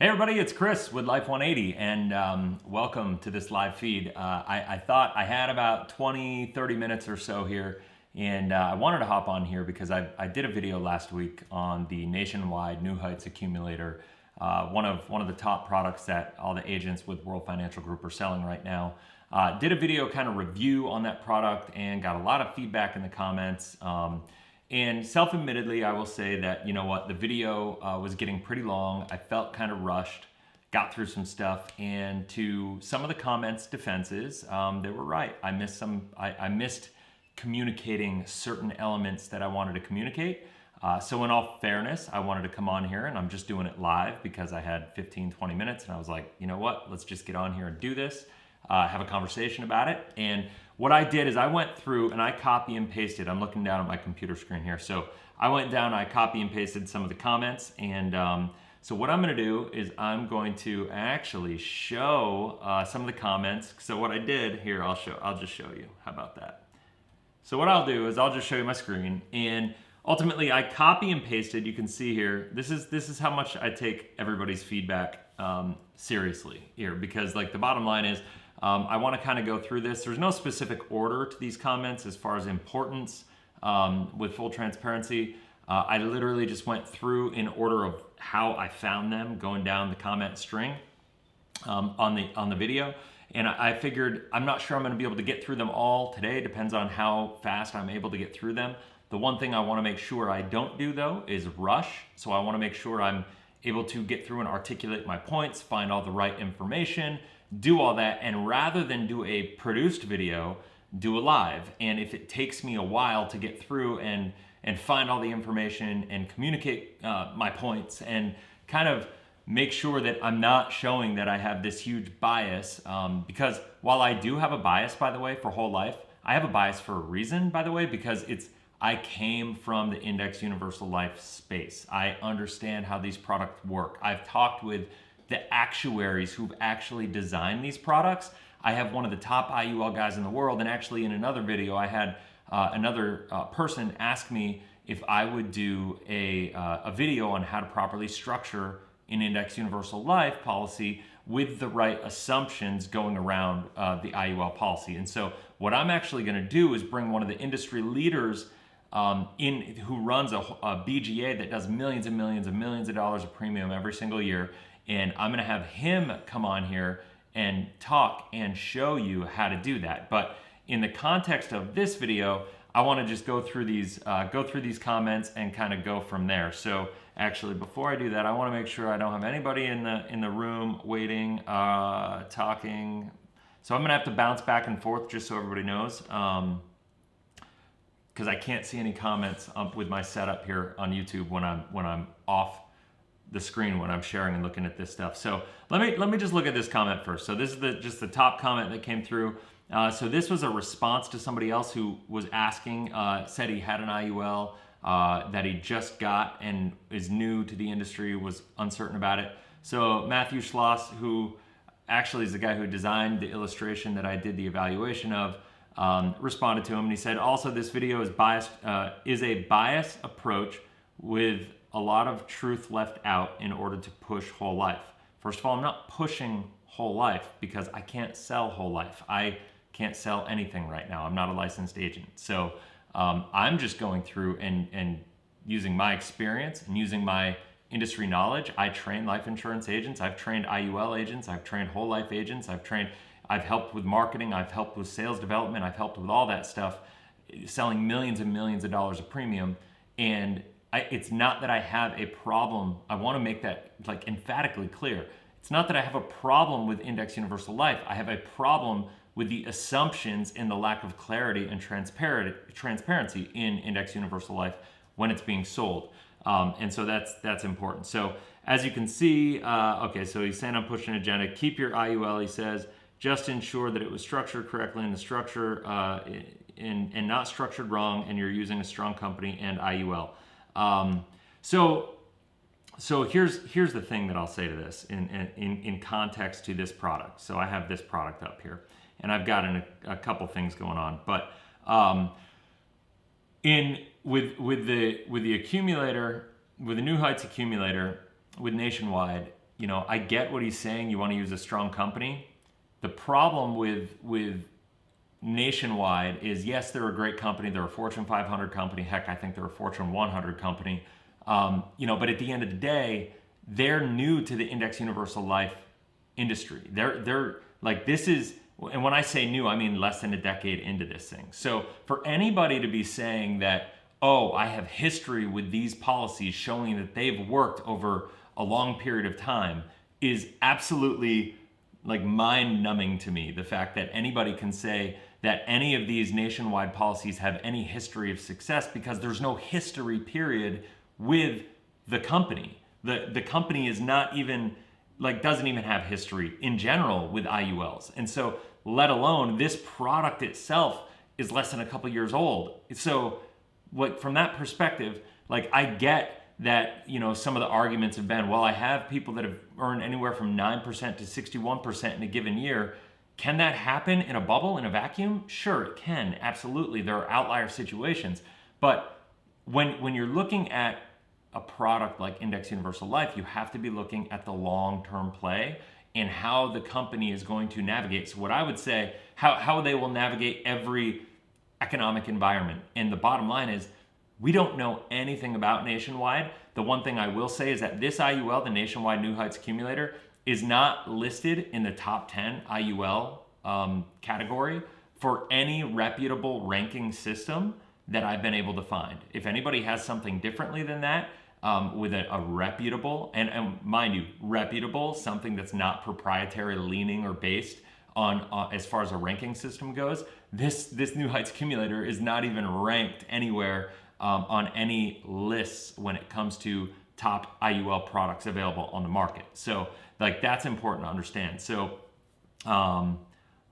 Hey everybody, it's Chris with Life 180 and welcome to this live feed. I thought I had about 20-30 minutes or so here and I wanted to hop on here because I did a video last week on the nationwide New Heights Accumulator, one of the top products that all the agents with World Financial Group are selling right now. Did a video kind of review on that product and got a lot of feedback in the comments. And self-admittedly, I will say that, you know what, the video was getting pretty long. I felt kind of rushed, got through some stuff, and to some of the comments' defenses, they were right. I missed communicating certain elements that I wanted to communicate. So in all fairness, I wanted to come on here, and I'm just doing it live because I had 15, 20 minutes, and I was like, you know what, let's just get on here and do this, have a conversation about it. And what I did is I went through and I copy and pasted. I'm looking down at my computer screen here. So I went down, I copy and pasted some of the comments. And so what I'm gonna do is I'm going to actually show some of the comments. So what I did here, I'll just show you. How about that? So what I'll do is I'll just show you my screen. And ultimately I copy and pasted. You can see here, this is how much I take everybody's feedback seriously here, because like the bottom line is, I want to kind of go through this. There's no specific order to these comments as far as importance. With full transparency, I literally just went through in order of how I found them, going down the comment string on the video. And I figured I'm not sure I'm going to be able to get through them all today. Depends on how fast I'm able to get through them. The one thing I want to make sure I don't do though is rush. So I want to make sure I'm able to get through and articulate my points, find all the right information, do all that, and rather than do a produced video, do a live. And if it takes me a while to get through and find all the information and communicate my points and kind of make sure that I'm not showing that I have this huge bias, because while I do have a bias, by the way, for whole life, I have a bias for a reason, by the way, because I came from the Index Universal Life space. I understand how these products work. I've talked with the actuaries who've actually designed these products. I have one of the top IUL guys in the world, and actually in another video, I had another person ask me if I would do a video on how to properly structure an Index Universal Life policy with the right assumptions going around the IUL policy. And so what I'm actually gonna do is bring one of the industry leaders who runs a BGA that does millions and millions and millions of dollars of premium every single year. And I'm gonna have him come on here and talk and show you how to do that. But in the context of this video, I wanna just go through these comments and kind of go from there. So actually, before I do that, I wanna make sure I don't have anybody in the room waiting, talking. So I'm gonna have to bounce back and forth just so everybody knows, because I can't see any comments with my setup here on YouTube when I'm off the screen when I'm sharing and looking at this stuff. So let me just look at this comment first. So this is just the top comment that came through. So this was a response to somebody else who was asking, said he had an IUL that he just got and is new to the industry, was uncertain about it. So Matthew Schloss, who actually is the guy who designed the illustration that I did the evaluation of, responded to him, and he said, also this video is a biased approach with a lot of truth left out in order to push whole life. First of all, I'm not pushing whole life because I can't sell whole life. I can't sell anything right now. I'm not a licensed agent. So I'm just going through and using my experience and using my industry knowledge. I train life insurance agents. I've trained IUL agents. I've trained whole life agents. I've helped with marketing. I've helped with sales development. I've helped with all that stuff, selling millions and millions of dollars of premium. And it's not that I have a problem. I want to make that like emphatically clear. It's not that I have a problem with Index Universal Life. I have a problem with the assumptions and the lack of clarity and transparency in Index Universal Life when it's being sold. And so that's important. So as you can see, okay, so he's saying I'm pushing an agenda. Keep your IUL, he says, just ensure that it was structured correctly in the structure and not structured wrong, and you're using a strong company and IUL. So here's the thing that I'll say to this in context to this product. So I have this product up here, and I've got a couple things going on. But with the accumulator, with the New Heights accumulator, with Nationwide, I get what he's saying. You want to use a strong company. The problem with Nationwide is, yes, they're a great company. They're a Fortune 500 company. Heck, I think they're a Fortune 100 company. But at the end of the day, they're new to the Index Universal Life industry. They're like, this is, and when I say new, I mean less than a decade into this thing. So for anybody to be saying that, oh, I have history with these policies showing that they've worked over a long period of time is absolutely like mind-numbing to me. The fact that anybody can say that any of these Nationwide policies have any history of success, because there's no history period with the company. The company is not even, like, doesn't even have history in general with IULs. And so, let alone this product itself is less than a couple years old. So what, from that perspective, like, I get that, some of the arguments have been, well, I have people that have earned anywhere from 9% to 61% in a given year. Can that happen in a bubble, in a vacuum? Sure, it can, absolutely. There are outlier situations. But when you're looking at a product like Index Universal Life, you have to be looking at the long-term play and how the company is going to navigate. So what I would say, how they will navigate every economic environment. And the bottom line is, we don't know anything about Nationwide. The one thing I will say is that this IUL, the Nationwide New Heights Accumulator, is not listed in the top 10 IUL category for any reputable ranking system that I've been able to find. If anybody has something differently than that, with a reputable, and mind you, reputable, something that's not proprietary leaning or based on as far as a ranking system goes, this New Heights Accumulator is not even ranked anywhere on any lists when it comes to top IUL products available on the market. So, like, that's important to understand. So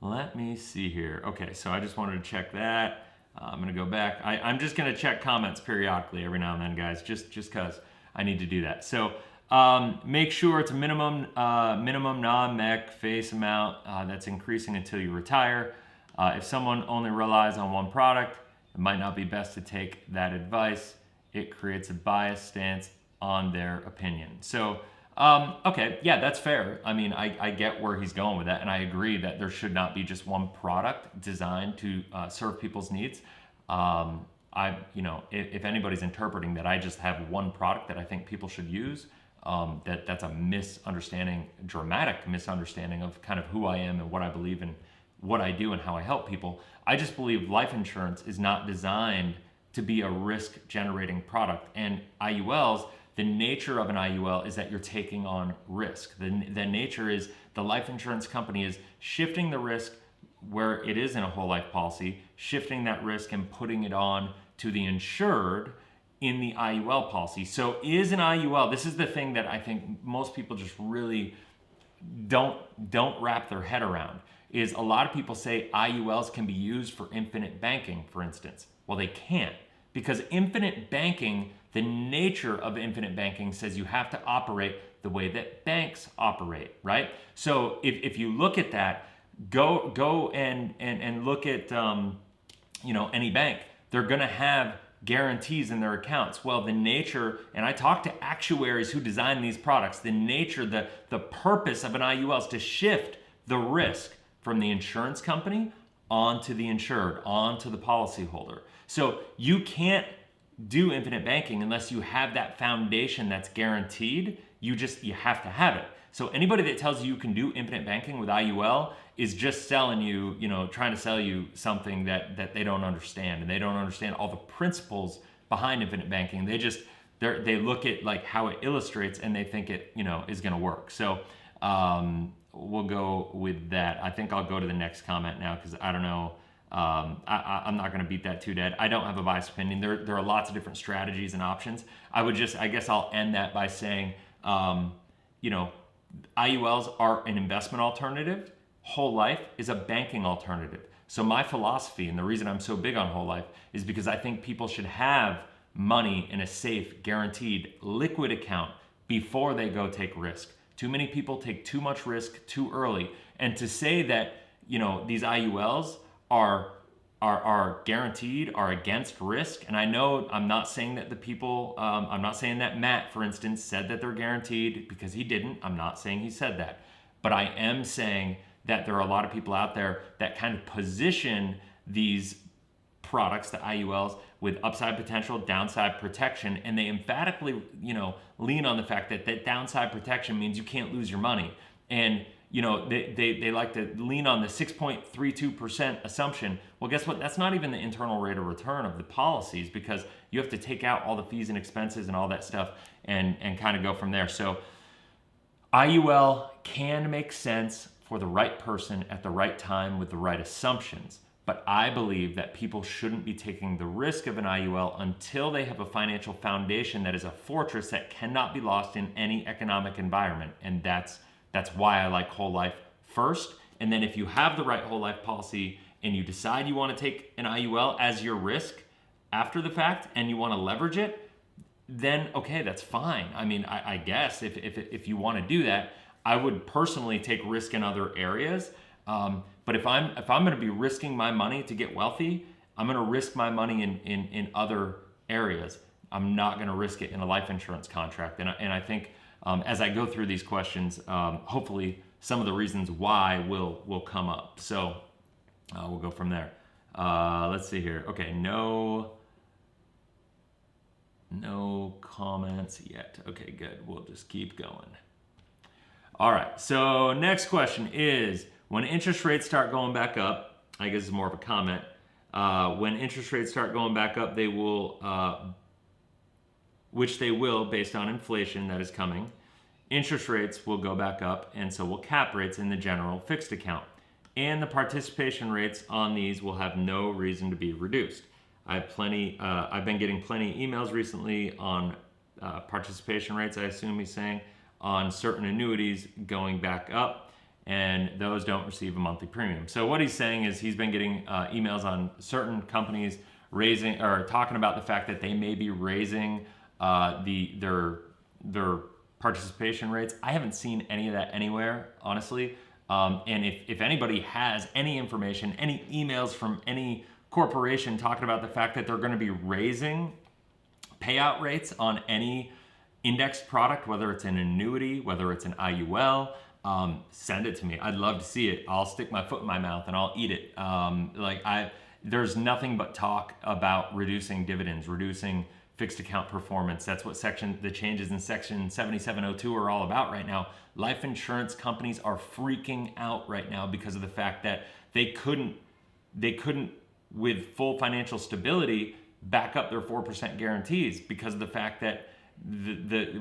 let me see here. Okay, so I just wanted to check that. I'm gonna go back. I'm just gonna check comments periodically every now and then, guys, just because I need to do that. So make sure it's a minimum non-MEC face amount that's increasing until you retire. If someone only relies on one product, it might not be best to take that advice. It creates a biased stance on their opinion. So, okay, yeah, that's fair. I mean, I get where he's going with that, and I agree that there should not be just one product designed to serve people's needs. If anybody's interpreting that I just have one product that I think people should use, that's a misunderstanding, dramatic misunderstanding of kind of who I am and what I believe in, what I do and how I help people. I just believe life insurance is not designed to be a risk-generating product. And IULs, the nature of an IUL is that you're taking on risk. The nature is the life insurance company is shifting the risk where it is in a whole life policy, shifting that risk and putting it on to the insured in the IUL policy. So is an IUL, this is the thing that I think most people just really don't wrap their head around, is a lot of people say IULs can be used for infinite banking, for instance. Well, they can't, because infinite banking, the nature of infinite banking says you have to operate the way that banks operate, right? So if you look at that, go and look at any bank. They're going to have guarantees in their accounts. Well, the nature, and I talk to actuaries who design these products, the nature, the purpose of an IUL is to shift the risk from the insurance company onto the insured, onto the policyholder. So you can't do infinite banking unless you have that foundation that's guaranteed. You have to have it. So anybody that tells you can do infinite banking with IUL is just selling you, trying to sell you something that they don't understand, and they don't understand all the principles behind infinite banking. They look at like how it illustrates and they think it, is going to work. So we'll go with that. I think I'll go to the next comment now because I don't know. I'm not going to beat that too dead. I don't have a biased opinion. There are lots of different strategies and options. I guess I'll end that by saying, IULs are an investment alternative. Whole life is a banking alternative. So my philosophy, and the reason I'm so big on whole life, is because I think people should have money in a safe, guaranteed, liquid account before they go take risk. Too many people take too much risk too early. And to say that, these IULs are are guaranteed, are against risk. And I know I'm not saying that the people, I'm not saying that Matt, for instance, said that they're guaranteed, because he didn't. I'm not saying he said that. But I am saying that there are a lot of people out there that kind of position these products, the IULs, with upside potential, downside protection, and they emphatically, lean on the fact that that downside protection means you can't lose your money. And they like to lean on the 6.32% assumption. Well, guess what? That's not even the internal rate of return of the policies, because you have to take out all the fees and expenses and all that stuff and kind of go from there. So IUL can make sense for the right person at the right time with the right assumptions. But I believe that people shouldn't be taking the risk of an IUL until they have a financial foundation that is a fortress that cannot be lost in any economic environment. And that's why I like whole life first. And then if you have the right whole life policy and you decide you want to take an IUL as your risk after the fact and you want to leverage it, then okay, that's fine. I mean, I guess if you want to do that, I would personally take risk in other areas. But if I'm going to be risking my money to get wealthy, I'm going to risk my money in other areas. I'm not going to risk it in a life insurance contract. And I think as I go through these questions, hopefully some of the reasons why will come up. So we'll go from there. Let's see here. Okay, no comments yet. Okay, good. We'll just keep going. All right, so next question is, when interest rates start going back up, I guess it's more of a comment, when interest rates start going back up, they will, which they will based on inflation that is coming, interest rates will go back up, and so will cap rates in the general fixed account. And the participation rates on these will have no reason to be reduced. I've been getting plenty of emails recently on participation rates, I assume he's saying, on certain annuities going back up, and those don't receive a monthly premium. So what he's saying is he's been getting emails on certain companies raising or talking about the fact that they may be raising their participation rates. I haven't seen any of that anywhere, honestly. And if anybody has any information, any emails from any corporation talking about the fact that they're going to be raising payout rates on any indexed product, whether it's an annuity, whether it's an IUL, send it to me. I'd love to see it. I'll stick my foot in my mouth and I'll eat it. There's nothing but talk about reducing dividends, reducing fixed account performance. That's what the changes in section 7702 are all about right now. Life insurance companies are freaking out right now because of the fact that they couldn't with full financial stability back up their 4% guarantees because of the fact that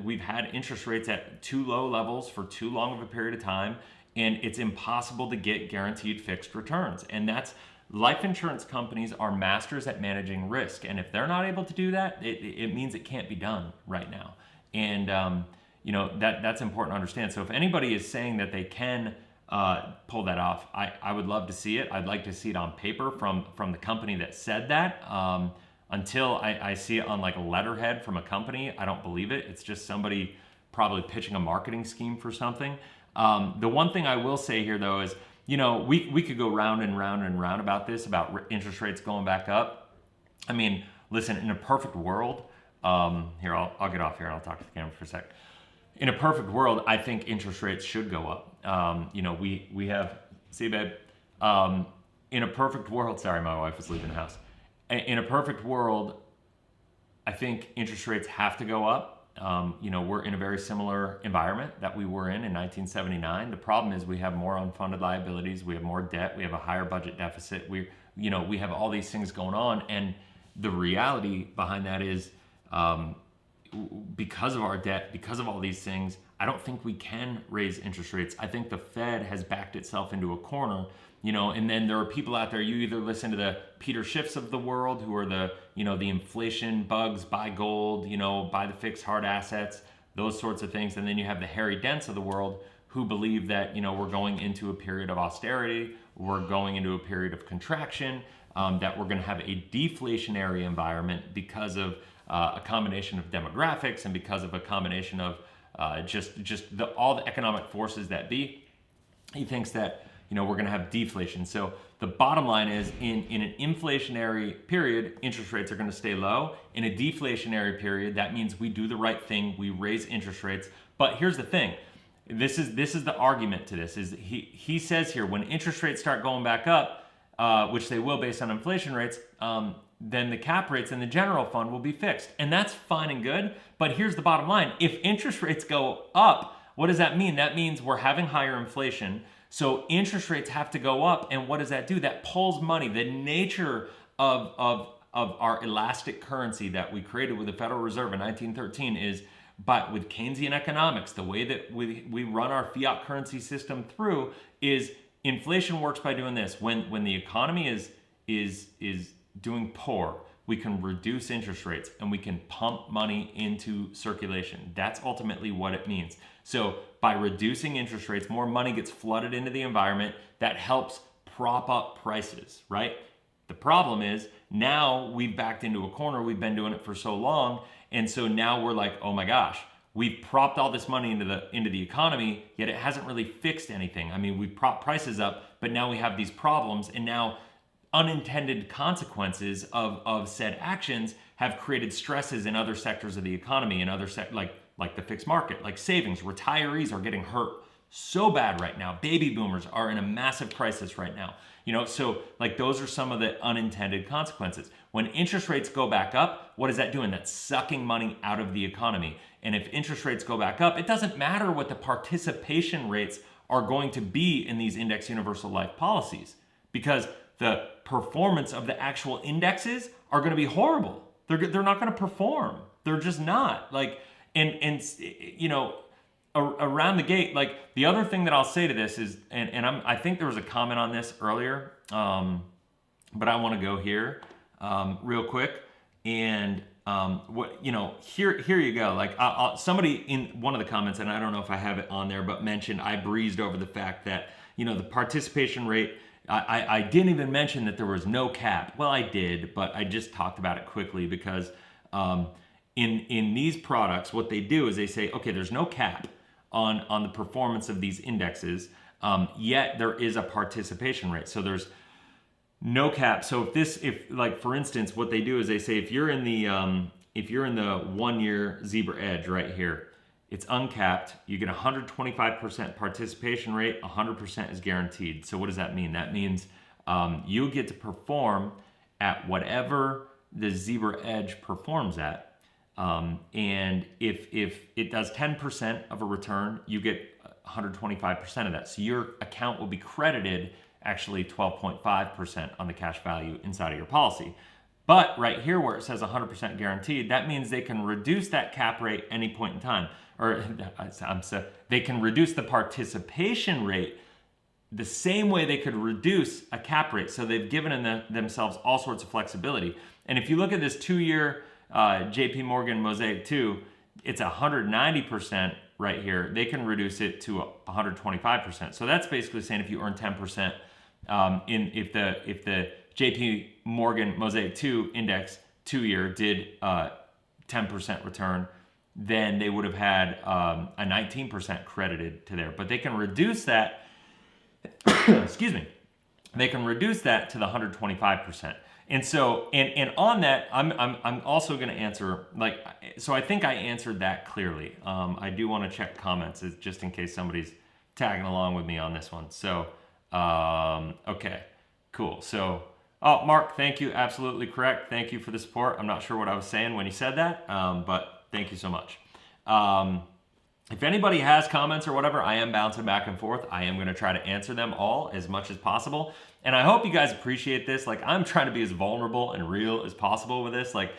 we've had interest rates at too low levels for too long of a period of time, and it's impossible to get guaranteed fixed returns. And life insurance companies are masters at managing risk, and if they're not able to do that, it means it can't be done right now. And that's important to understand. So if anybody is saying that they can pull that off, I would love to see it. I'd like to see it on paper from the company that said that. Until I see it on like a letterhead from a company, I don't believe it. It's just somebody probably pitching a marketing scheme for something. The one thing I will say here though is, we could go round and round and round about this, about interest rates going back up. I mean, listen, in a perfect world, here, I'll get off here and I'll talk to the camera for a sec. In a perfect world, I think interest rates should go up. We have, see babe, in a perfect world, sorry, my wife was leaving the house. In a perfect world, I think interest rates have to go up. We're in a very similar environment that we were in 1979. The problem is we have more unfunded liabilities, we have more debt, we have a higher budget deficit. We have all these things going on, and the reality behind that is because of our debt, because of all these things, I don't think we can raise interest rates. I think the Fed has backed itself into a corner. And then there are people out there, you either listen to the Peter Schiffs of the world, who are the inflation bugs, buy gold, buy the fixed hard assets, those sorts of things. And then you have the Harry Dents of the world who believe that, we're going into a period of austerity, we're going into a period of contraction, that we're going to have a deflationary environment because of a combination of demographics and because of a combination of all the economic forces that be. He thinks that we're going to have deflation. So the bottom line is in an inflationary period, interest rates are going to stay low. In a deflationary period, that means we do the right thing. We raise interest rates. But here's the thing. This is the argument to this. Is he says here, when interest rates start going back up, which they will based on inflation rates, then the cap rates in the general fund will be fixed. And that's fine and good. But here's the bottom line. If interest rates go up, what does that mean? That means we're having higher inflation. So interest rates have to go up. And what does that do? That pulls money. The nature of our elastic currency that we created with the Federal Reserve in 1913 is, but with Keynesian economics, the way that we run our fiat currency system through is inflation works by doing this. When the economy is doing poor, we can reduce interest rates and we can pump money into circulation. That's ultimately what it means. So by reducing interest rates, more money gets flooded into the environment. That helps prop up prices, right? The problem is now we've backed into a corner. We've been doing it for so long. And so now we're like, oh my gosh, we've propped all this money into the economy, yet it hasn't really fixed anything. I mean, we've propped prices up, but now we have these problems, and now unintended consequences of said actions have created stresses in other sectors of the economy, and other like the fixed market, like savings. Retirees are getting hurt so bad right now. Baby boomers are in a massive crisis right now. So like those are some of the unintended consequences. When interest rates go back up, what is that doing? That's sucking money out of the economy. And if interest rates go back up, it doesn't matter what the participation rates are going to be in these index universal life policies, because the performance of the actual indexes are going to be horrible. They're not going to perform. They're just not. Like, and around the gate, like the other thing that I'll say to this is, I think there was a comment on this earlier, but I want to go here real quick. And here you go. Like somebody in one of the comments, and I don't know if I have it on there, but mentioned I breezed over the fact that the participation rate. I didn't even mention that there was no cap. Well, I did, but I just talked about it quickly because in these products, what they do is they say, okay, there's no cap on the performance of these indexes, yet there is a participation rate. So there's no cap. So if like for instance, what they do is they say if you're in the 1 year zebra edge right here, it's uncapped. You get 125% participation rate. 100% is guaranteed. So what does that mean? That means you get to perform at whatever the zebra edge performs at. And if it does 10% of a return, you get 125% of that. So your account will be credited actually 12.5% on the cash value inside of your policy. But right here where it says 100% guaranteed, that means they can reduce that cap rate any point in time. Or they can reduce the participation rate the same way they could reduce a cap rate. So they've given themselves all sorts of flexibility. And if you look at this 2-year JP Morgan Mosaic 2, it's 190% right here. They can reduce it to 125%. So that's basically saying if you earn 10%, if the JP Morgan Mosaic 2 index 2-year did 10% return, then they would have had a 19% credited to there. But they can reduce that, excuse me, they can reduce that to the 125%. And so, and on that, I'm also going to answer, so I think I answered that clearly. I do want to check comments just in case somebody's tagging along with me on this one. So, okay, cool. So, oh, Mark, thank you. Absolutely correct. Thank you for the support. I'm not sure what I was saying when you said that, but thank you so much. If anybody has comments or whatever, I am bouncing back and forth. I am going to try to answer them all as much as possible. And I hope you guys appreciate this. Like, I'm trying to be as vulnerable and real as possible with this. Like,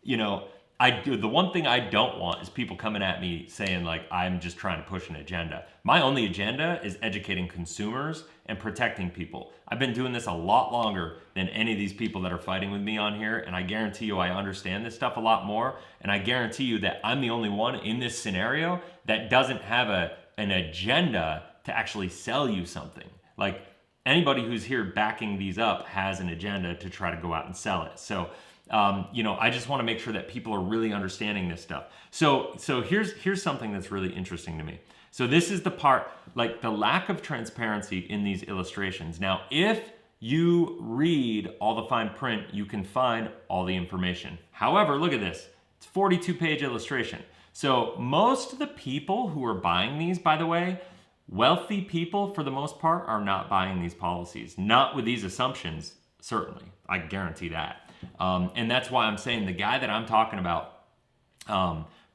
the one thing I don't want is people coming at me saying like, I'm just trying to push an agenda. My only agenda is educating consumers and protecting people. I've been doing this a lot longer than any of these people that are fighting with me on here. And I guarantee you, I understand this stuff a lot more. And I guarantee you that I'm the only one in this scenario that doesn't have an agenda to actually sell you something. Like, anybody who's here backing these up has an agenda to try to go out and sell it. So You know, I just want to make sure that people are really understanding this stuff. So here's something that's really interesting to me. So this is the part, like the lack of transparency in these illustrations. Now, if you read all the fine print, you can find all the information. However, look at this. It's a 42-page illustration. So most of the people who are buying these, by the way, wealthy people for the most part are not buying these policies. Not with these assumptions, certainly. I guarantee that. And that's why I'm saying the guy that I'm talking about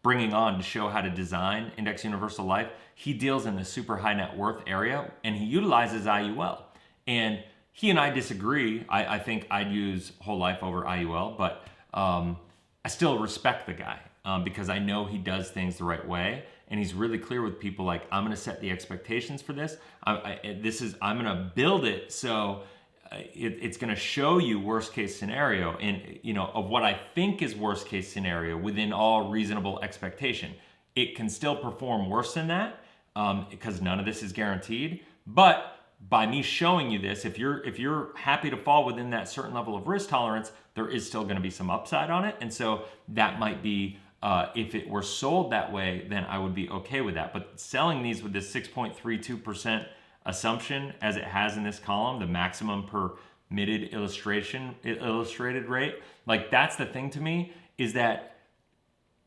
bringing on to show how to design Index Universal Life, he deals in the super high net worth area and he utilizes IUL. And he and I disagree. I think I'd use whole life over IUL, but I still respect the guy because I know he does things the right way. And he's really clear with people like, I'm going to set the expectations for this. I'm going to build it so it's going to show you worst case scenario and, you know, of what I think is worst case scenario within all reasonable expectation. It can still perform worse than that because none of this is guaranteed. But by me showing you this, if you're happy to fall within that certain level of risk tolerance, there is still going to be some upside on it. And so that might be, if it were sold that way, then I would be okay with that. But selling these with this 6.32% assumption as it has in this column, the maximum permitted illustrated rate, like that's the thing to me, is that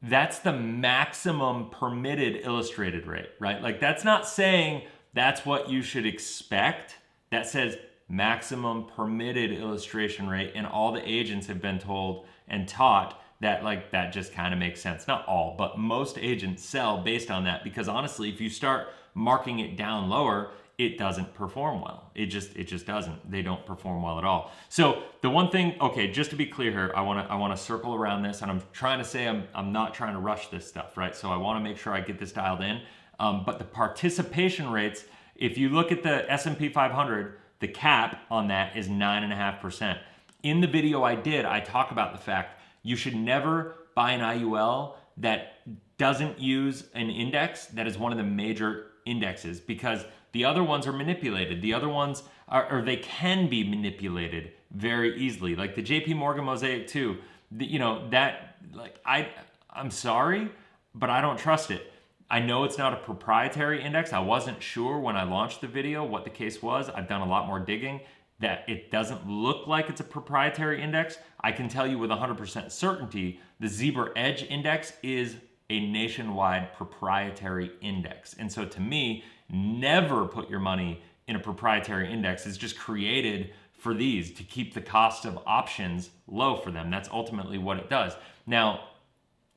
that's the maximum permitted illustrated rate, right? Like that's not saying that's what you should expect. That says maximum permitted illustration rate, and all the agents have been told and taught that like that just kind of makes sense. Not all, but most agents sell based on that because honestly, if you start marking it down lower, it doesn't perform well. It just doesn't. They don't perform well at all. So the one thing, okay, just to be clear here, I want to circle around this, and I'm trying to say I'm not trying to rush this stuff, right? So I want to make sure I get this dialed in. But the participation rates, if you look at the S&P 500, the cap on that is 9.5%. In the video I did, I talk about the fact you should never buy an IUL that doesn't use an index that is one of the major indexes because the other ones are manipulated. The other ones are, or they can be manipulated very easily. Like the JP Morgan Mosaic 2, you know, that, like, I'm sorry, but I don't trust it. I know it's not a proprietary index. I wasn't sure when I launched the video what the case was. I've done a lot more digging. That it doesn't look like it's a proprietary index. I can tell you with 100% certainty, the Zebra Edge Index is a nationwide proprietary index. And so to me, never put your money in a proprietary index. It's just created for these to keep the cost of options low for them. That's ultimately what it does. Now,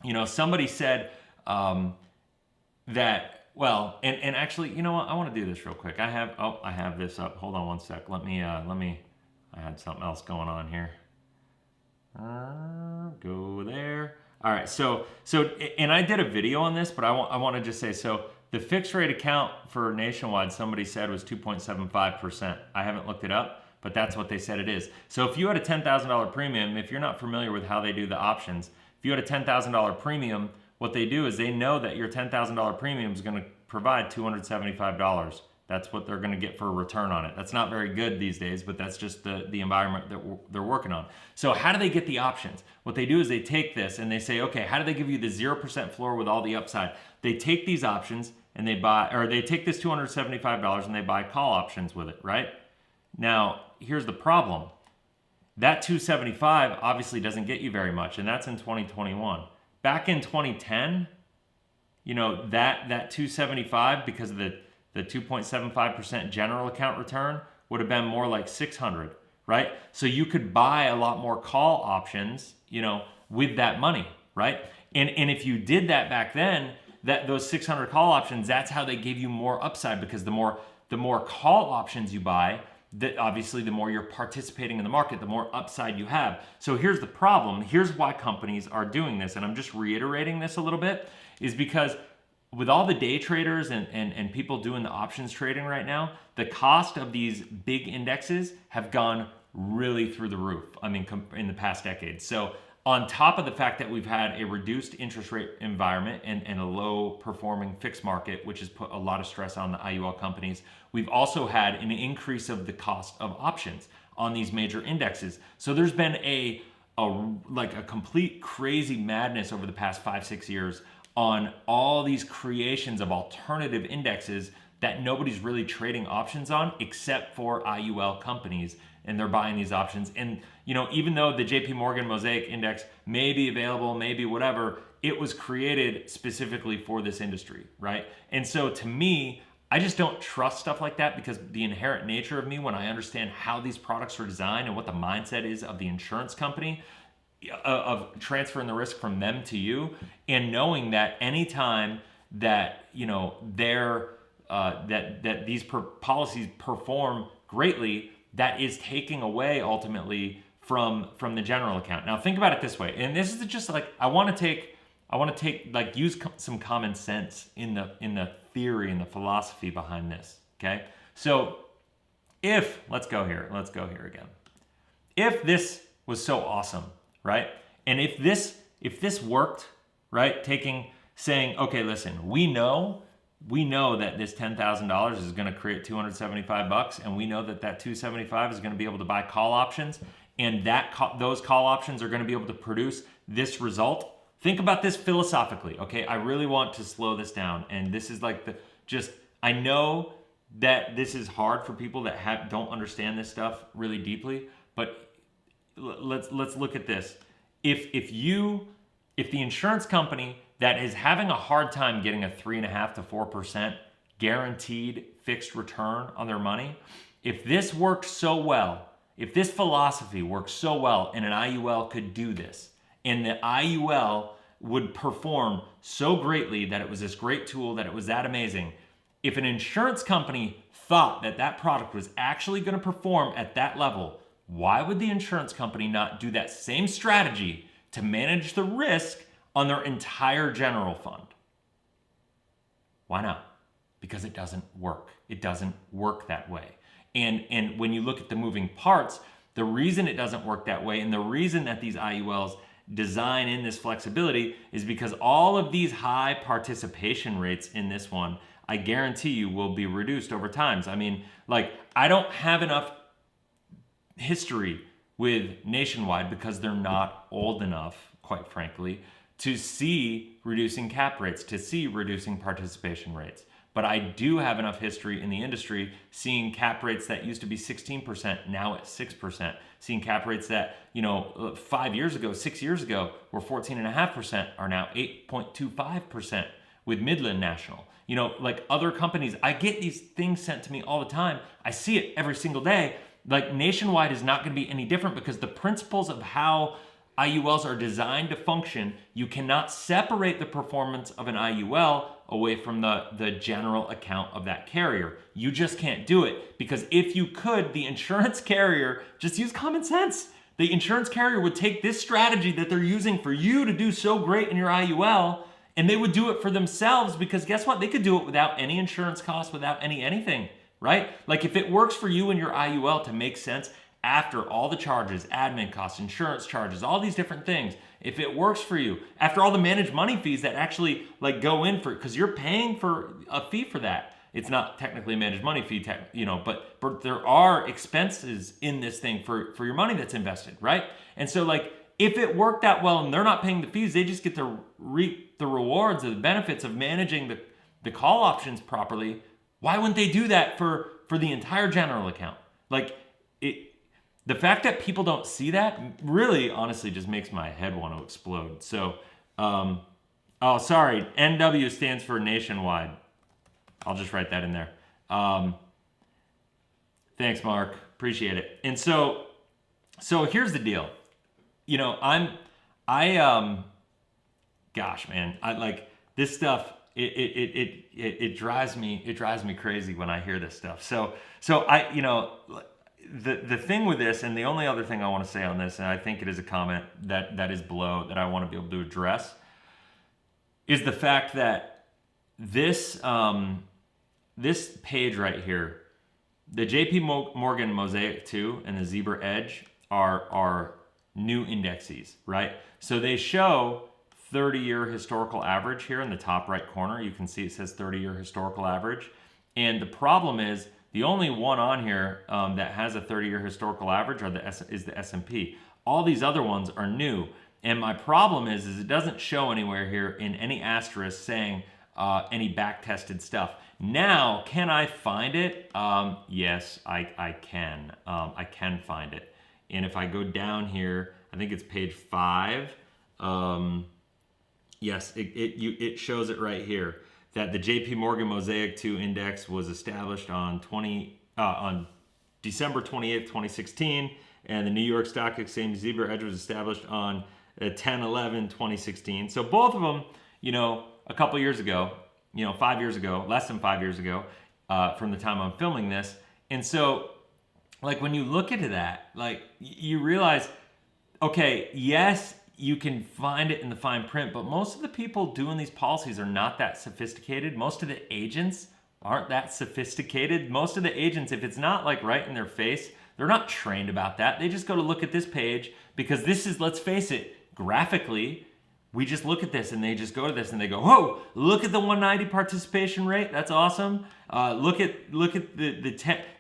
you know, somebody said that, well, and actually, you know what? I want to do this real quick. I have this up. Hold on one sec. Let me, I had something else going on here. Go there. All right. So, and I did a video on this, but I want to just say, so the fixed rate account for Nationwide, somebody said was 2.75%. I haven't looked it up, but that's what they said it is. So if you had a $10,000 premium, if you're not familiar with how they do the options, if you had a $10,000 premium, what they do is they know that your $10,000 premium is going to provide $275. That's what they're going to get for a return on it. That's not very good these days, but that's just the environment that they're working on. So how do they get the options? What they do is they take this and they say, okay, how do they give you the 0% floor with all the upside? They take these options and they buy, or they take this $275 and they buy call options with it, right? Now, here's the problem. That $275 obviously doesn't get you very much, and that's in 2021. Back in 2010, you know, that $275, because of the 2.75% general account return, would have been more like $600, right? So you could buy a lot more call options, you know, with that money, right? And if you did that back then, those 600 call options, that's how they gave you more upside, because the more call options you buy, that obviously the more you're participating in the market, the more upside you have. So here's the problem. Here's why companies are doing this, and I'm just reiterating this a little bit, is because with all the day traders and people doing the options trading right now, the cost of these big indexes have gone really through the roof, I mean, in the past decade. So on top of the fact that we've had a reduced interest rate environment and a low performing fixed market, which has put a lot of stress on the IUL companies, we've also had an increase of the cost of options on these major indexes. So there's been a like a complete crazy madness over the past 5-6 years on all these creations of alternative indexes that nobody's really trading options on except for IUL companies, and they're buying these options. And you know, even though the JP Morgan Mosaic Index may be available, maybe whatever, it was created specifically for this industry, right? And so to me, I just don't trust stuff like that, because the inherent nature of me, when I understand how these products are designed and what the mindset is of the insurance company, of transferring the risk from them to you, and knowing that anytime that, you know, that these policies perform greatly, that is taking away ultimately from the general account. Now think about it this way, and this is just like, I want to take like use some common sense in the theory and the philosophy behind this. Okay, so if let's go here again. If this was so awesome, right? And if this worked, right? Saying, okay, listen, we know that this $10,000 is going to create $275, and we know that $275 is going to be able to buy call options, and those call options are going to be able to produce this result. Think about this philosophically, okay? I really want to slow this down, and this is like I know that this is hard for people that don't understand this stuff really deeply, but let's look at this. If the insurance company that is having a hard time getting a 3.5% to 4% guaranteed fixed return on their money, if this worked so well, if this philosophy works so well, and an IUL could do this, and the IUL would perform so greatly that it was this great tool, that it was that amazing, if an insurance company thought that that product was actually going to perform at that level, why would the insurance company not do that same strategy to manage the risk on their entire general fund? Why not? Because it doesn't work. It doesn't work that way. And when you look at the moving parts, the reason it doesn't work that way, and the reason that these IULs design in this flexibility, is because all of these high participation rates in this one, I guarantee you, will be reduced over time. I mean, like, I don't have enough history with Nationwide, because they're not old enough, quite frankly, to see reducing cap rates, to see reducing participation rates. But I do have enough history in the industry seeing cap rates that used to be 16%, now at 6%. Seeing cap rates that, 5 years ago, 6 years ago, were 14.5%, are now 8.25% with Midland National. Like other companies, I get these things sent to me all the time. I see it every single day. Like Nationwide is not going to be any different, because the principles of how IULs are designed to function, you cannot separate the performance of an IUL away from the general account of that carrier. You just can't do it, because if you could, the insurance carrier, just use common sense. The insurance carrier would take this strategy that they're using for you to do so great in your IUL, and they would do it for themselves, because guess what? They could do it without any insurance costs, without anything, right? Like if it works for you in your IUL to make sense, after all the charges, admin costs, insurance charges, all these different things, if it works for you, after all the managed money fees that actually like go in for, because you're paying for a fee for that. It's not technically a managed money fee, but there are expenses in this thing for your money that's invested, right? And so like, if it worked that well and they're not paying the fees, they just get to reap the rewards of the benefits of managing the call options properly. Why wouldn't they do that for the entire general account? Like the fact that people don't see that really honestly just makes my head want to explode. So, oh, sorry. NW stands for Nationwide. I'll just write that in there. Thanks, Mark. Appreciate it. And so here's the deal. Gosh, man, I like this stuff. It drives me crazy when I hear this stuff. So the thing with this, and the only other thing I want to say on this, and I think it is a comment that is below that I want to be able to address, is the fact that this page right here, the JP Morgan Mosaic 2 and the Zebra Edge are new indexes, right? So they show 30-year historical average here in the top right corner. You can see it says 30-year historical average. And the problem is the only one on here that has a 30-year historical average is the S&P. All these other ones are new. And my problem is it doesn't show anywhere here in any asterisk saying any back-tested stuff. Now, can I find it? Yes, I can. I can find it. And if I go down here, I think it's page 5. Yes, it shows it right here that the JP Morgan Mosaic 2 Index was established on December 28th, 2016, and the New York Stock Exchange Zebra Edge was established on 10/11/2016. So both of them, a couple years ago, 5 years ago, less than 5 years ago, from the time I'm filming this. And so, like, when you look into that, like, you realize, okay, yes, you can find it in the fine print, but most of the people doing these policies are not that sophisticated. Most of the agents aren't that sophisticated. Most of the agents, if it's not like right in their face, they're not trained about that. They just go to look at this page because this is, let's face it, graphically, we just look at this and they just go to this and they go, whoa, look at the 190 participation rate. That's awesome. Look at the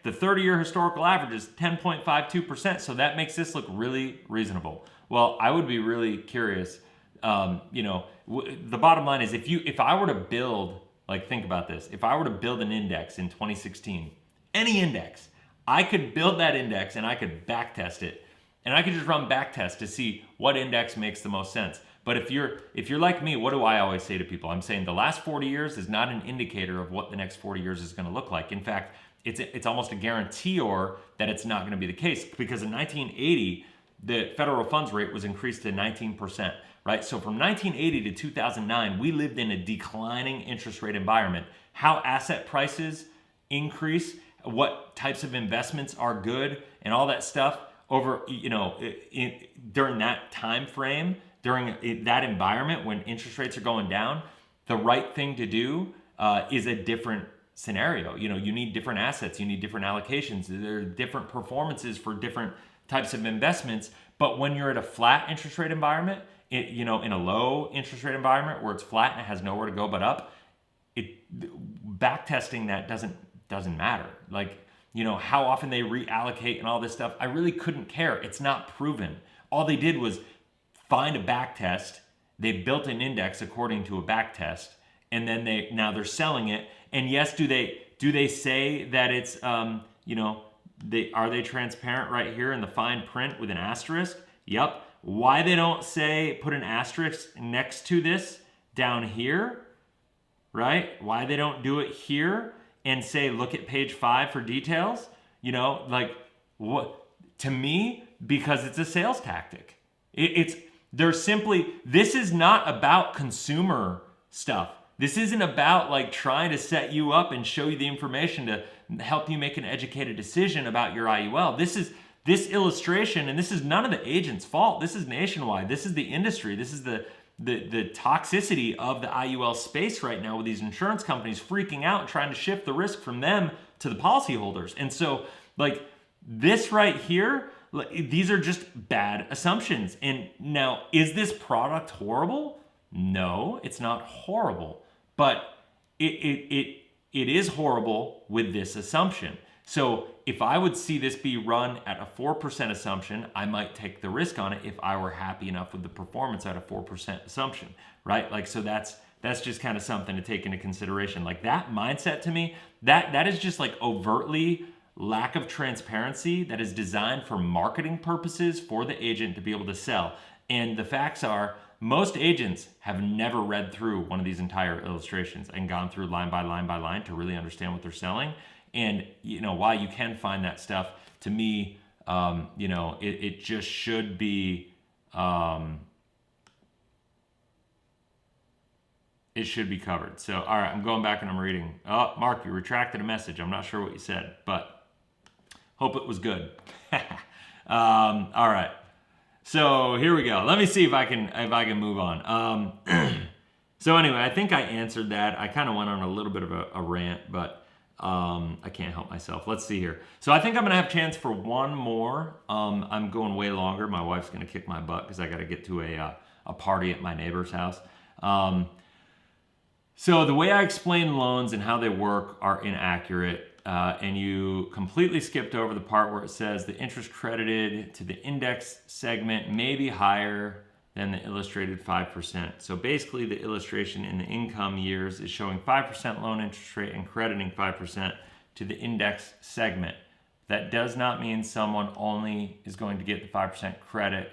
30-year historical average is 10.52%. So that makes this look really reasonable. Well, I would be really curious. The bottom line is if I were to build, like, think about this. If I were to build an index in 2016, any index, I could build that index and I could back test it. And I could just run back tests to see what index makes the most sense. But if you're like me, what do I always say to people? I'm saying the last 40 years is not an indicator of what the next 40 years is going to look like. In fact, it's almost a guarantor that it's not going to be the case, because in 1980, the federal funds rate was increased to 19%, right? So from 1980 to 2009, we lived in a declining interest rate environment. How asset prices increase, what types of investments are good, and all that stuff over, during that time frame, during that environment when interest rates are going down, the right thing to do is a different scenario. You need different assets, you need different allocations, there are different performances for different types of investments. But when you're at a flat interest rate environment, in a low interest rate environment where it's flat and it has nowhere to go but up, back testing that doesn't matter. Like, how often they reallocate and all this stuff, I really couldn't care. It's not proven. All they did was find a back test. They built an index according to a back test, and then now they're selling it. And yes, do they say that it's are they transparent right here in the fine print with an asterisk? Yep. Why they don't say put an asterisk next to this down here, right? Why they don't do it here and say look at page 5 for details? What, to me, because it's a sales tactic. This is not about consumer stuff. This isn't about like trying to set you up and show you the information to help you make an educated decision about your IUL. This illustration, and this is none of the agent's fault. This is nationwide. This is the industry. This is the toxicity of the IUL space right now, with these insurance companies freaking out and trying to shift the risk from them to the policyholders. And so, like, this right here, these are just bad assumptions. And now, is this product horrible? No, it's not horrible, but it is horrible with this assumption. So if I would see this be run at a 4% assumption, I might take the risk on it if I were happy enough with the performance at a 4% assumption, right? Like, so that's just kind of something to take into consideration. Like, that mindset, to me, that is just like overtly lack of transparency that is designed for marketing purposes for the agent to be able to sell. And the facts are, most agents have never read through one of these entire illustrations and gone through line by line by line to really understand what they're selling. And, while you can find that stuff, to me, it just should be, it should be covered. So, all right, I'm going back and I'm reading. Oh, Mark, you retracted a message. I'm not sure what you said, but hope it was good. All right. So here we go. Let me see if I can move on. So anyway, I think I answered that. I kind of went on a little bit of a rant, but I can't help myself. Let's see here. So I think I'm gonna have a chance for one more. I'm going way longer. My wife's gonna kick my butt because I got to get to a party at my neighbor's house. So the way I explain loans and how they work are inaccurate. and you completely skipped over the part where it says the interest credited to the index segment may be higher than the illustrated 5%. So basically the illustration in the income years is showing 5% loan interest rate and crediting 5% to the index segment. That does not mean someone only is going to get the 5% credit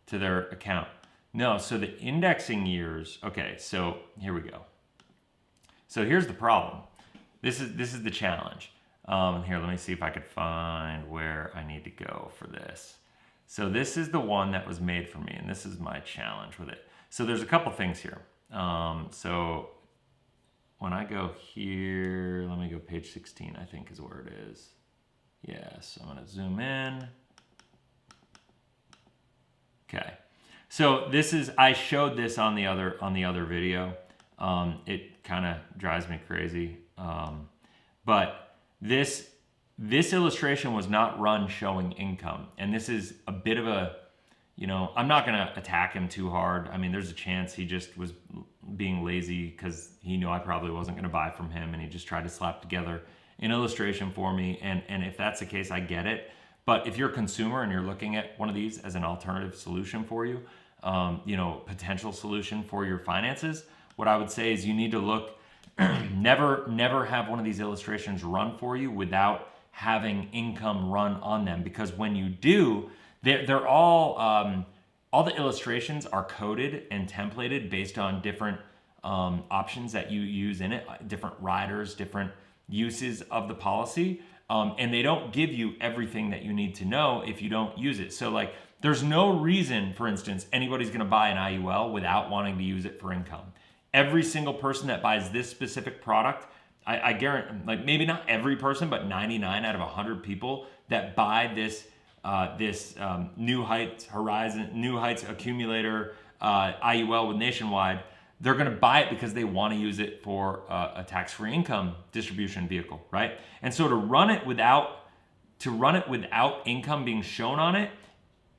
to their account. No, so the indexing years, okay, so here we go. So here's the problem. This is the challenge. Here, let me see if I could find where I need to go for this. So this is the one that was made for me, and this is my challenge with it. So there's a couple things here. So when I go here, let me go page 16, I think is where it is. Yes, I'm gonna zoom in. Okay, so this is, I showed this on the other video. It kind of drives me crazy. But this illustration was not run showing income. And this is a bit of a, you know, I'm not going to attack him too hard. I mean, there's a chance he just was being lazy because he knew I probably wasn't going to buy from him, and he just tried to slap together an illustration for me. And if that's the case, I get it. But if you're a consumer and you're looking at one of these as an alternative solution for you, you know, potential solution for your finances, what I would say is you need to look, never have one of these illustrations run for you without having income run on them, because when you do, they're all the illustrations are coded and templated based on different options that you use in it, different riders, different uses of the policy, and they don't give you everything that you need to know if you don't use it. So like, there's no reason, for instance, anybody's going to buy an IUL without wanting to use it for income. Every single person that buys this specific product, I guarantee, like maybe not every person, but 99 out of 100 people that buy this New Heights Accumulator IUL with Nationwide, they're going to buy it because they want to use it for a tax-free income distribution vehicle, right? And so to run it without income being shown on it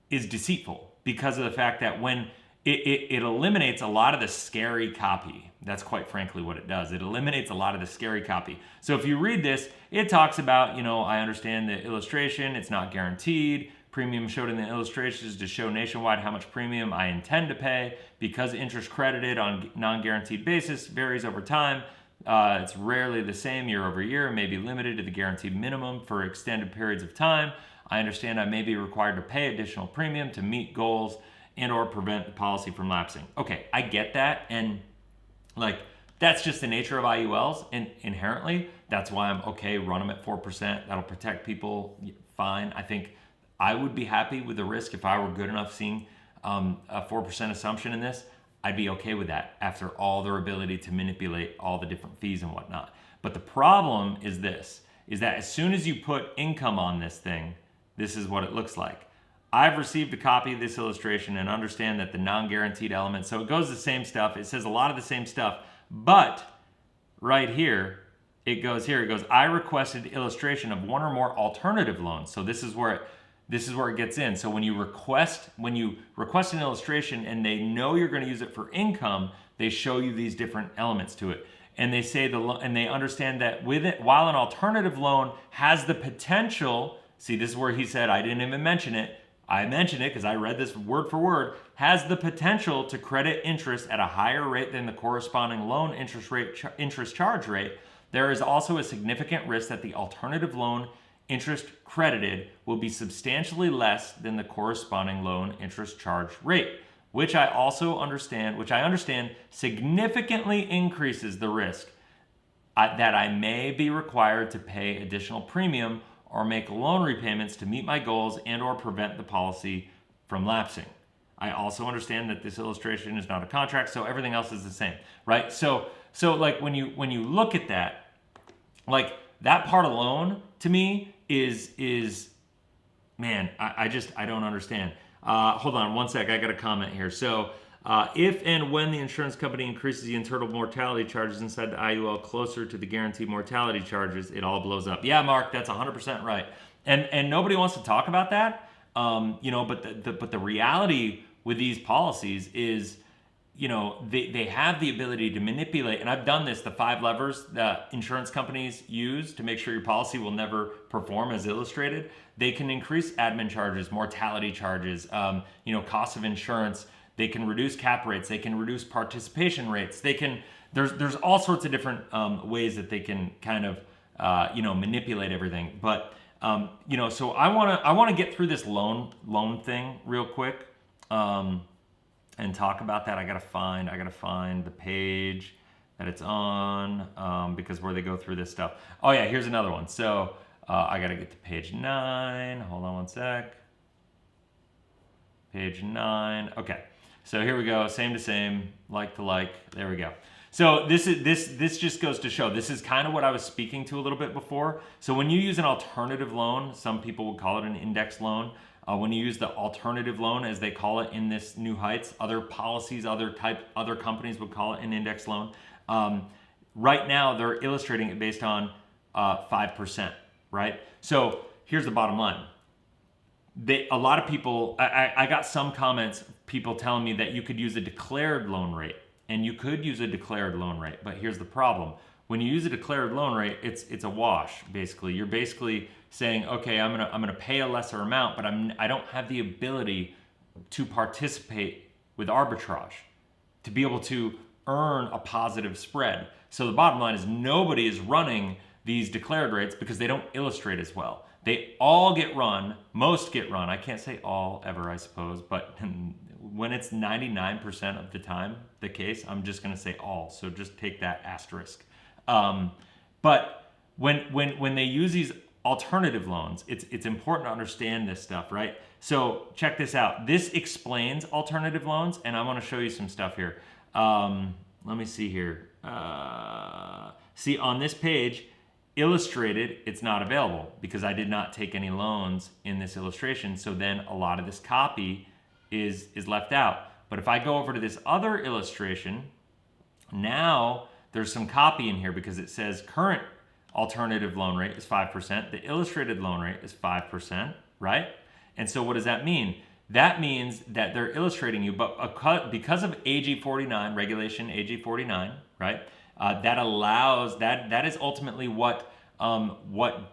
is deceitful, because of the fact that when it eliminates a lot of the scary copy. That's quite frankly what it does. It eliminates a lot of the scary copy. So if you read this, it talks about, you know, I understand the illustration, it's not guaranteed. Premium showed in the illustrations to show Nationwide how much premium I intend to pay, because interest credited on non-guaranteed basis varies over time. It's rarely the same year over year and may be limited to the guaranteed minimum for extended periods of time. I understand I may be required to pay additional premium to meet goals and or prevent the policy from lapsing. Okay, I get that, and like that's just the nature of IULs, and inherently that's why I'm okay, run them at 4%. That'll protect people, fine. I think I would be happy with the risk if I were good enough seeing a 4% assumption in this. I'd be okay with that after all their ability to manipulate all the different fees and whatnot. But the problem is this, is that as soon as you put income on this thing, this is what it looks like. I've received a copy of this illustration and understand that the non-guaranteed element, so it goes the same stuff, it says a lot of the same stuff, but right here, it goes, I requested illustration of one or more alternative loans. So this is where it gets in. So when you request an illustration and they know you're going to use it for income, they show you these different elements to it. And they say and they understand that with it, while an alternative loan has the potential, see, this is where he said, I didn't even mention it. I mentioned it because I read this word for word, has the potential to credit interest at a higher rate than the corresponding loan interest charge rate. There is also a significant risk that the alternative loan interest credited will be substantially less than the corresponding loan interest charge rate, which I understand significantly increases the risk that I may be required to pay additional premium or make loan repayments to meet my goals and or prevent the policy from lapsing. I also understand that this illustration is not a contract, so everything else is the same, right? So like when you look at that, like that part alone to me is man, I don't understand. Hold on one sec, I got a comment here. So if and when the insurance company increases the internal mortality charges inside the IUL closer to the guaranteed mortality charges, it all blows up. Yeah, Mark, that's 100% right. And nobody wants to talk about that. You know, but the reality with these policies is, you know, they have the ability to manipulate, and I've done this, the 5 levers that insurance companies use to make sure your policy will never perform as illustrated. They can increase admin charges, mortality charges, you know, cost of insurance. They can reduce cap rates. They can reduce participation rates. They can, there's all sorts of different ways that they can kind of, you know, manipulate everything. But, you know, so I want to get through this loan thing real quick. And talk about that. I gotta find the page that it's on, because where they go through this stuff. Oh yeah, here's another one. So I gotta get to page 9. Hold on one sec. Page 9. Okay, so here we go. Same to same, like to like. There we go. So this just goes to show, this is kind of what I was speaking to a little bit before. So when you use an alternative loan, some people would call it an index loan. When you use the alternative loan, as they call it in this New Heights, other policies, other companies would call it an index loan. Right now, they're illustrating it based on 5%, right? So here's the bottom line. A lot of people, I got some comments, people telling me that you could use a declared loan rate, and you could use a declared loan rate, but here's the problem. When you use a declared loan rate, it's a wash, basically. You're basically saying, okay, I'm gonna pay a lesser amount, but I don't have the ability to participate with arbitrage, to be able to earn a positive spread. So the bottom line is nobody is running these declared rates because they don't illustrate as well. They all get run, most get run. I can't say all ever, I suppose, but when it's 99% of the time the case, I'm just gonna say all. So just take that asterisk. But when they use these alternative loans, it's important to understand this stuff, right? So check this out. This explains alternative loans, and I want to show you some stuff here. Let me see here. See, on this page, illustrated, it's not available because I did not take any loans in this illustration. So then a lot of this copy is left out. But if I go over to this other illustration, now there's some copy in here because it says current alternative loan rate is 5%. The illustrated loan rate is 5%, right? And so what does that mean? That means that they're illustrating you, but because of AG 49, regulation AG 49, right? That allows, that is ultimately what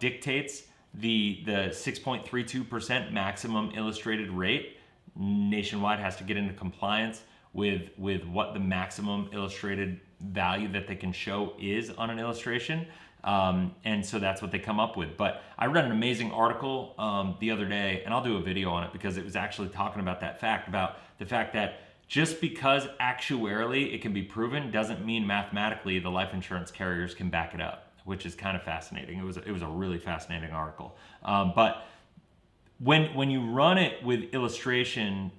dictates the 6.32% maximum illustrated rate. Nationwide has to get into compliance with what the maximum illustrated value that they can show is on an illustration. And so that's what they come up with. But I read an amazing article the other day, and I'll do a video on it because it was actually talking about that fact, about the fact that just because actuarially it can be proven doesn't mean mathematically the life insurance carriers can back it up, which is kind of fascinating. It was a really fascinating article. But when you run it with illustration,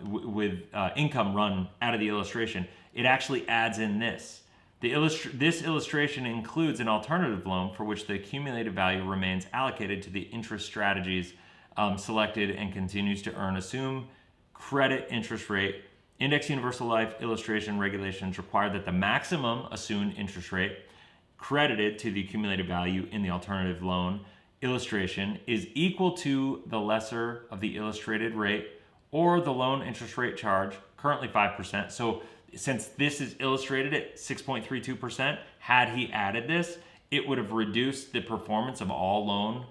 with income run out of the illustration, it actually adds in this. This illustration includes an alternative loan for which the accumulated value remains allocated to the interest strategies selected and continues to earn assumed credit interest rate. Index Universal Life illustration regulations require that the maximum assumed interest rate credited to the accumulated value in the alternative loan illustration is equal to the lesser of the illustrated rate or the loan interest rate charge, currently 5%. So since this is illustrated at 6.32%, had he added this, it would have reduced the performance of all loan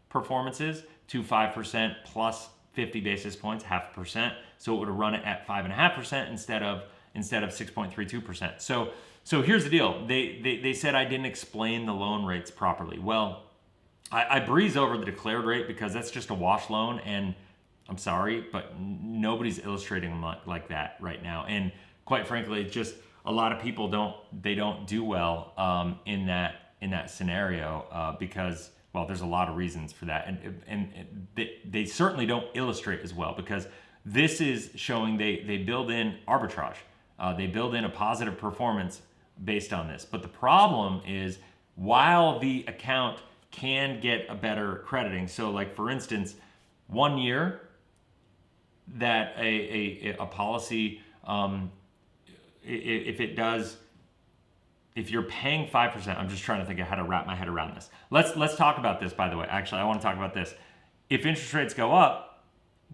performances to 5% plus 50 basis points, 0.5%. So it would have run it at 5.5% instead of 6.32%. So here's the deal. They said I didn't explain the loan rates properly. Well, I breeze over the declared rate because that's just a wash loan, and I'm sorry, but nobody's illustrating them like that right now. And quite frankly, just a lot of people don't do well in that scenario because, well, there's a lot of reasons for that, and they certainly don't illustrate as well because this is showing they build in arbitrage, they build in a positive performance based on this. But the problem is, while the account can get a better crediting, so like for instance, 1 year that a policy, if you're paying 5%, I'm just trying to think of how to wrap my head around this. Let's talk about this, by the way. Actually, I want to talk about this. If interest rates go up,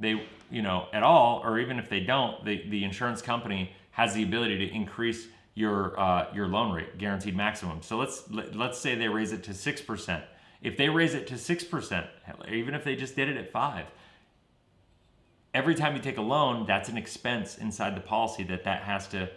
at all, or even if they don't, the insurance company has the ability to increase your loan rate, guaranteed maximum. So let's say they raise it to 6%. If they raise it to 6%, even if they just did it at 5%, every time you take a loan, that's an expense inside the policy that has to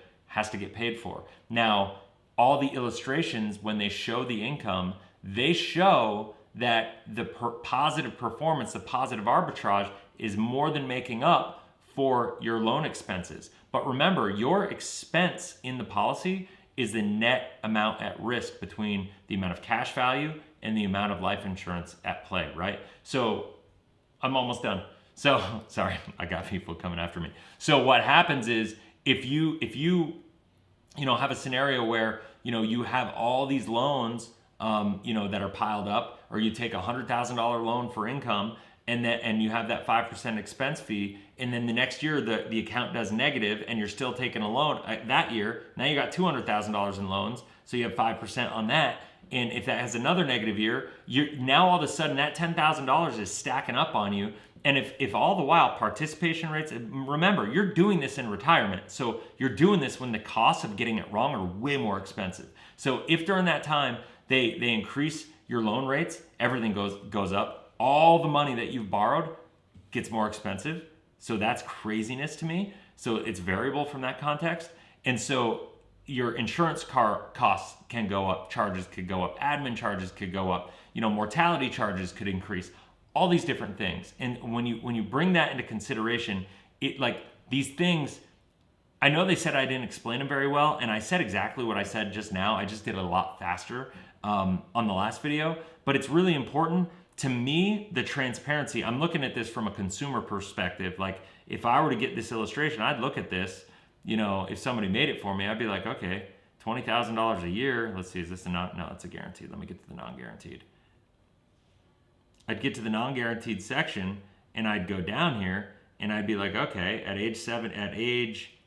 get paid for. Now, all the illustrations, when they show the income, they show that the positive performance, the positive arbitrage is more than making up for your loan expenses. But remember, your expense in the policy is the net amount at risk between the amount of cash value and the amount of life insurance at play, right? So I'm almost done. So sorry, I got people coming after me. So what happens is if you have a scenario where you have all these loans that are piled up, or you take a $100,000 loan for income, and you have that 5% expense fee, and then the next year the account does negative, and you're still taking a loan that year. Now you got $200,000 in loans, so you have 5% on that. And if that has another negative year, now all of a sudden that $10,000 is stacking up on you. And if all the while participation rates, remember, you're doing this in retirement. So you're doing this when the costs of getting it wrong are way more expensive. So if during that time they increase your loan rates, everything goes up. All the money that you've borrowed gets more expensive. So that's craziness to me. So it's variable from that context. And so your insurance costs can go up, charges could go up, admin charges could go up, mortality charges could increase. All these different things. And when you bring that into consideration, these things, I know they said I didn't explain them very well, and I said exactly what I said just now. I just did it a lot faster on the last video, but it's really important to me, the transparency. I'm looking at this from a consumer perspective. Like if I were to get this illustration, I'd look at this, if somebody made it for me, I'd be like, okay, $20,000 a year. Let's see, is this no, it's a guaranteed. Let me get to the non-guaranteed. I'd get to the non-guaranteed section, and I'd go down here, and I'd be like, okay, at age,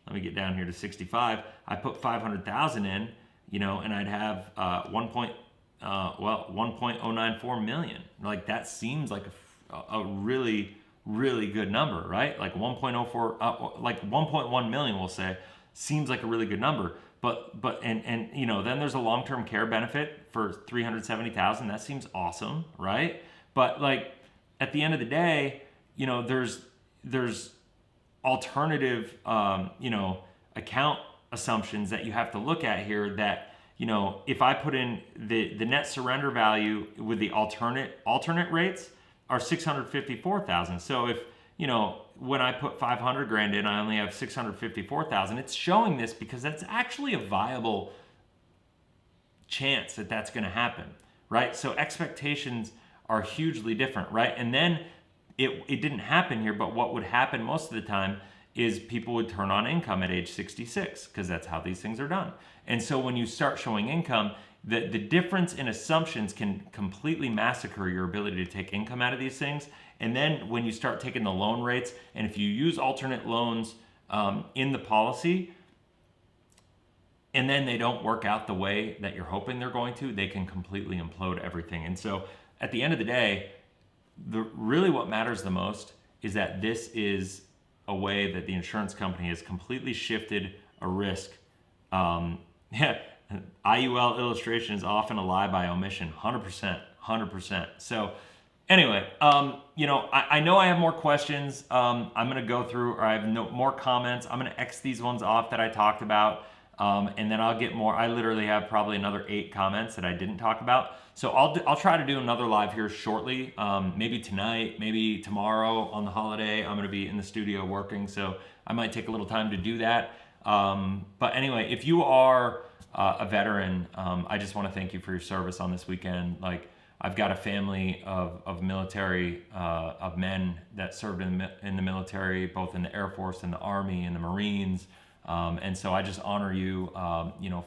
let me get down here to 65, I put 500,000 in, and I'd have 1.094 million. Like that seems like a really, really good number, right? Like 1.04, like 1.1 million, we'll say, seems like a really good number. But then there's a long-term care benefit for 370,000. That seems awesome, right? But like at the end of the day, there's alternative, account assumptions that you have to look at here that, if I put in the net surrender value with the alternate rates are 654,000. So if, when I put 500 grand in, I only have 654,000. It's showing this because that's actually a viable chance that that's going to happen, right? So expectations are hugely different, right? And then it didn't happen here, but what would happen most of the time is people would turn on income at age 66 because that's how these things are done. And so when you start showing income, the difference in assumptions can completely massacre your ability to take income out of these things. And then when you start taking the loan rates, and if you use alternate loans in the policy, and then they don't work out the way that you're hoping they're going to, they can completely implode everything. And so at the end of the day, really what matters the most is that this is a way that the insurance company has completely shifted a risk. IUL illustration is often a lie by omission, 100%. So anyway, I know I have more questions. I'm gonna go through, or I have more comments. I'm gonna X these ones off that I talked about. And then I'll get more. I literally have probably another 8 comments that I didn't talk about. So I'll try to do another live here shortly. Maybe tonight, maybe tomorrow on the holiday. I'm going to be in the studio working, so I might take a little time to do that. But anyway, if you are a veteran, I just want to thank you for your service on this weekend. Like I've got a family of military, of men that served in the military, both in the Air Force and the Army and the Marines. And so I just honor you,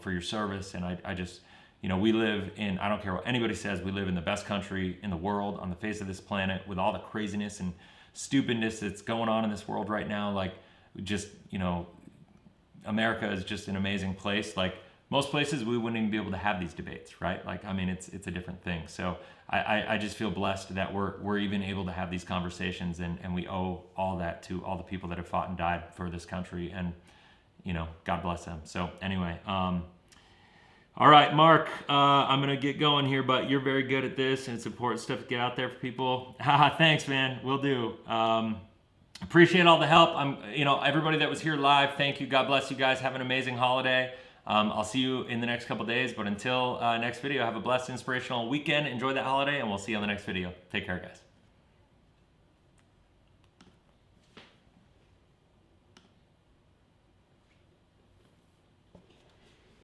for your service. And I just, we live in, I don't care what anybody says, we live in the best country in the world on the face of this planet with all the craziness and stupidness that's going on in this world right now. Like just, America is just an amazing place. Like most places we wouldn't even be able to have these debates, right? Like, I mean, it's a different thing. So I just feel blessed that we're even able to have these conversations, and we owe all that to all the people that have fought and died for this country. And God bless them. So anyway, all right, Mark, I'm going to get going here, but you're very good at this, and it's important stuff to get out there for people. Thanks, man. Will do. Appreciate all the help. Everybody that was here live, thank you. God bless you guys. Have an amazing holiday. I'll see you in the next couple days, but until next video, have a blessed, inspirational weekend. Enjoy that holiday, and we'll see you on the next video. Take care, guys.